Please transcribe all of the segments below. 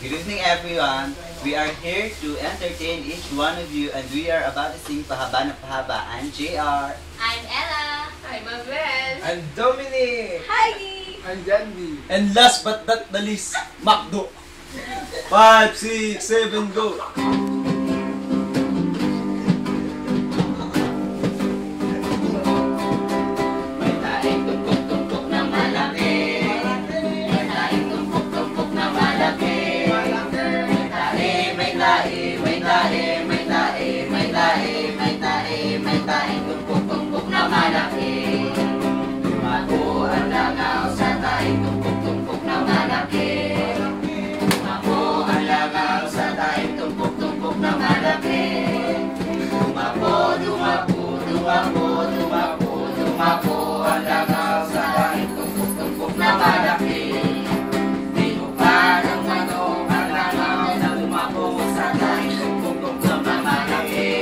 Good evening, everyone. We are here to entertain each one of you, and we are about to sing Pahaba na Pahaba. I'm JR. I'm Ella. I'm Mabel. I'm Dominic. Heidi. I'm Jandy. And last but not the least, Macdo. 5, 6, 7, go! May taing tumpok-tumpok na malaki. May taing tumpok-tumpok na malaki. May tae, may tae, may tae, may tae, may tae, may tae, may taing tumpok-tumpok na malaki. Tumago ang langaw sa taing tumpok-tumpok na malaki. Tumago ang langaw sa taing tumpok-tumpok na malaki. Tumago, tumago, tumago, tumago, tumago ang langaw sa taing tumpok-tumpok na malaki. Tinupa ng manok ang langaw na tumago sa taing tumpok-tumpok na malaki.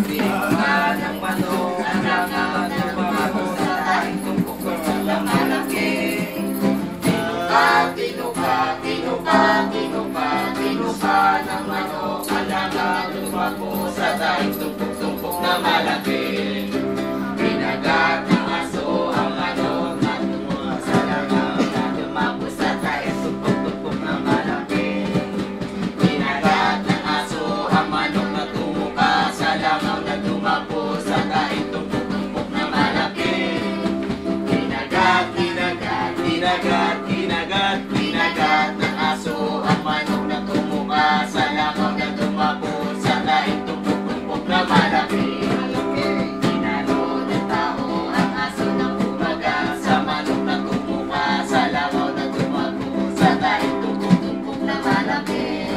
Tinupa ng manok ang langaw na tumago sa taing tumpok-tumpok na malaki. Tinupa, tinupa, tinupa, tinupa, tinupa ng manok ang langaw na tumago sa taing tumpok-tumpok na malaki. Pinagat ng aso ang manok na tumago sa langaw na tumago sa taing tumpok-tumpok na malaki. Pinagat ng aso ang manok na tumuka sa langaw na tumago sa taing tumpok-tumpok na malaki. Kinagat, kinagat, kinagat, kinagat, kinagat ng aso ang manok na tumuka sa langaw na tumago sa taing tumpok-tumpok na malaki. Tinalo ng tao ang aso ng umaga sa manok na tumuka sa langaw na tumago sa taing tumpok-tumpok na malaki.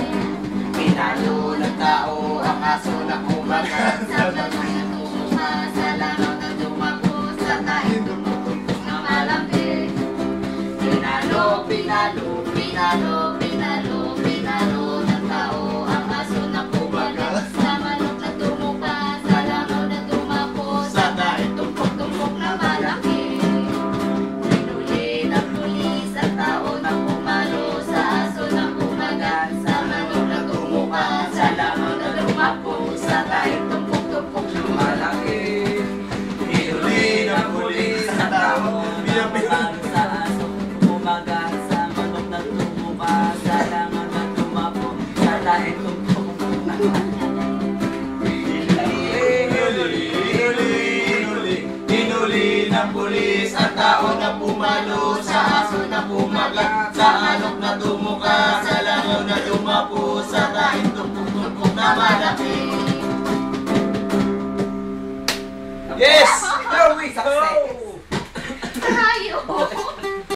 Tinalo ng tao ang aso ng umaga sa manok na tumuka sa langaw na tumago sa taing tumpok-tumpok na malaki. Pinalo, pinalo, pinalo, pinalo, pinalo ng tao ang aso ng umaga sa manok na tumuka sa langaw na tumago sa taing tumpok-tumpok na malaki. Hinuli ng pulis ang tao na pumalo sa aso ng umaga sa manok na tumuka sa langaw na tumago sa taing tumpok-tumpok na malaki. Hinuli ng pulis ang tao na pumalo sa aso umaga sa manok na tumuka sa langaw na tumago sa taing tumpok-tumpok na malaki. Hinuli ng pulis ang tao na pumalo sa aso na pumaga sa manok na tumuka sa langaw na tumapo sa taing tumpok-tumpok na malaki.